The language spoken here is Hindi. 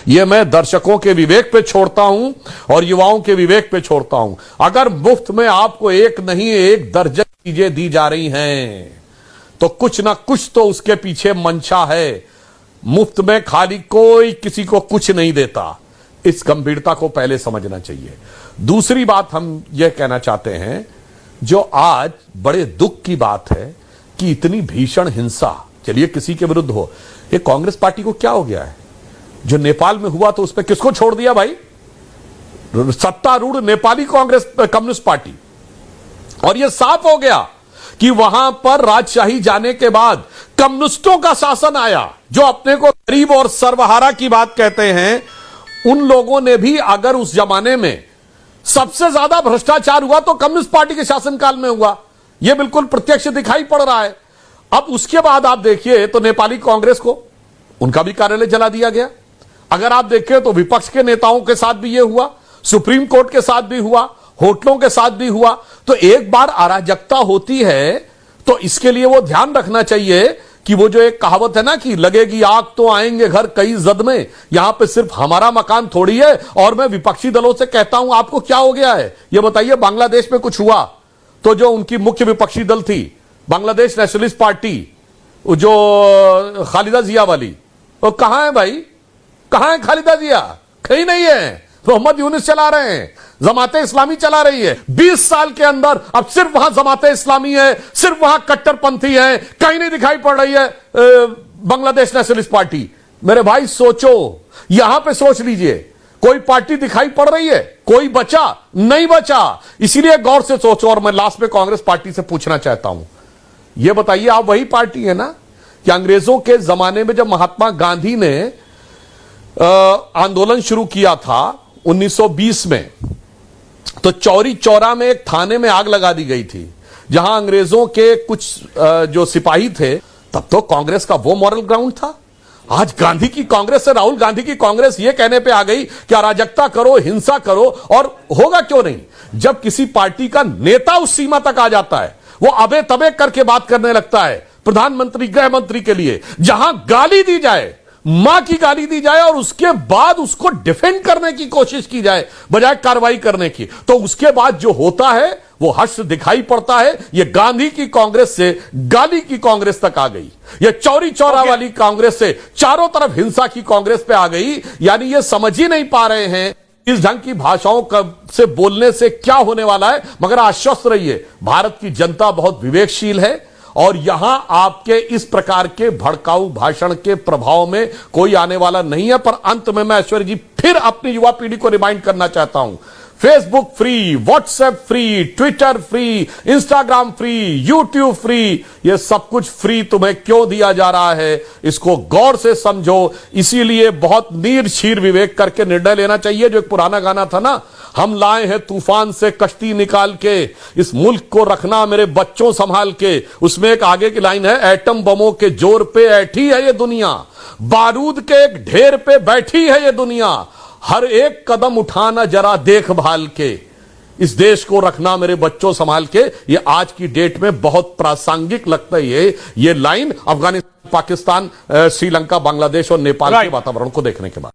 ये मैं दर्शकों के विवेक पे छोड़ता हूं और युवाओं के विवेक पे छोड़ता हूं। अगर मुफ्त में आपको एक नहीं एक दर्जन चीजें दी जा रही हैं तो कुछ ना कुछ तो उसके पीछे मंशा है। मुफ्त में खाली कोई किसी को कुछ नहीं देता। इस गंभीरता को पहले समझना चाहिए। दूसरी बात हम यह कहना चाहते हैं, जो आज बड़े दुख की बात है कि इतनी भीषण हिंसा, चलिए किसी के विरुद्ध हो, ये कांग्रेस पार्टी को क्या हो गया है? जो नेपाल में हुआ तो उस पर किसको छोड़ दिया भाई? सत्तारूढ़ नेपाली कांग्रेस कम्युनिस्ट पार्टी। और यह साफ हो गया कि वहां पर राजशाही जाने के बाद कम्युनिस्टों का शासन आया। जो अपने को गरीब और सर्वहारा की बात कहते हैं, उन लोगों ने भी, अगर उस जमाने में सबसे ज्यादा भ्रष्टाचार हुआ तो कम्युनिस्ट पार्टी के शासनकाल में हुआ। यह बिल्कुल प्रत्यक्ष दिखाई पड़ रहा है। अब उसके बाद आप देखिए तो नेपाली कांग्रेस को, उनका भी कार्यालय जला दिया गया। अगर आप देखें तो विपक्ष के नेताओं के साथ भी यह हुआ, सुप्रीम कोर्ट के साथ भी हुआ, होटलों के साथ भी हुआ। तो एक बार अराजकता होती है तो इसके लिए वो ध्यान रखना चाहिए कि वो जो एक कहावत है ना कि लगेगी आग तो आएंगे घर कई जद में, यहां पे सिर्फ हमारा मकान थोड़ी है। और मैं विपक्षी दलों से कहता हूं, आपको क्या हो गया है ये बताइए? बांग्लादेश में कुछ हुआ तो जो उनकी मुख्य विपक्षी दल थी बांग्लादेश नेशनलिस्ट पार्टी, जो खालिदा जिया वाली, वो कहां है भाई? कहां है खालिदा जिया? कहीं नहीं है। मोहम्मद यूनुस चला रहे हैं, जमाते इस्लामी चला रही है। 20 साल के अंदर अब सिर्फ वहां जमाते इस्लामी है, सिर्फ वहां कट्टरपंथी है, कहीं नहीं दिखाई पड़ रही है बांग्लादेश नेशनलिस्ट पार्टी। मेरे भाई सोचो, यहां पे सोच लीजिए, कोई पार्टी दिखाई पड़ रही है? कोई बचा? नहीं बचा। इसीलिए गौर से सोचो। और मैं लास्ट में कांग्रेस पार्टी से पूछना चाहता हूं, यह बताइए, आप वही पार्टी है ना कि अंग्रेजों के जमाने में जब महात्मा गांधी ने आंदोलन शुरू किया था 1920 में, तो चौरी चौरा में एक थाने में आग लगा दी गई थी, जहां अंग्रेजों के कुछ जो सिपाही थे। तब तो कांग्रेस का वो मॉरल ग्राउंड था। आज गांधी की कांग्रेस से राहुल गांधी की कांग्रेस ये कहने पे आ गई कि अराजकता करो, हिंसा करो। और होगा क्यों नहीं? जब किसी पार्टी का नेता उस सीमा तक आ जाता है, वो अबे तबे करके बात करने लगता है प्रधानमंत्री, गृह मंत्री के लिए, जहां गाली दी जाए, मां की गाली दी जाए और उसके बाद उसको डिफेंड करने की कोशिश की जाए बजाय कार्रवाई करने की, तो उसके बाद जो होता है वो हर्ष दिखाई पड़ता है। ये गांधी की कांग्रेस से गाली की कांग्रेस तक आ गई, ये चौरी चौरा वाली कांग्रेस से चारों तरफ हिंसा की कांग्रेस पे आ गई। यानी ये समझ ही नहीं पा रहे हैं इस ढंग की भाषाओं से बोलने से क्या होने वाला है। मगर आश्वस्त रहिए, भारत की जनता बहुत विवेकशील है और यहां आपके इस प्रकार के भड़काऊ भाषण के प्रभाव में कोई आने वाला नहीं है। पर अंत में मैं ऐश्वर्य जी फिर अपनी युवा पीढ़ी को रिमाइंड करना चाहता हूं, Facebook free, WhatsApp free, Twitter free, Instagram free, YouTube free, ये सब कुछ फ्री तुम्हें क्यों दिया जा रहा है, इसको गौर से समझो। इसीलिए बहुत नीर शीर विवेक करके निर्णय लेना चाहिए। जो एक पुराना गाना था ना, हम लाए हैं तूफान से कश्ती निकाल के, इस मुल्क को रखना मेरे बच्चों संभाल के। उसमें एक आगे की लाइन है, एटम बमों के जोर पे ऐठी है ये दुनिया, बारूद के एक ढेर पे बैठी है ये दुनिया, हर एक कदम उठाना जरा देखभाल के, इस देश को रखना मेरे बच्चों संभाल के। ये आज की डेट में बहुत प्रासंगिक लगता है ये लाइन, अफगानिस्तान, पाकिस्तान, श्रीलंका, बांग्लादेश और नेपाल के वातावरण को देखने के बाद।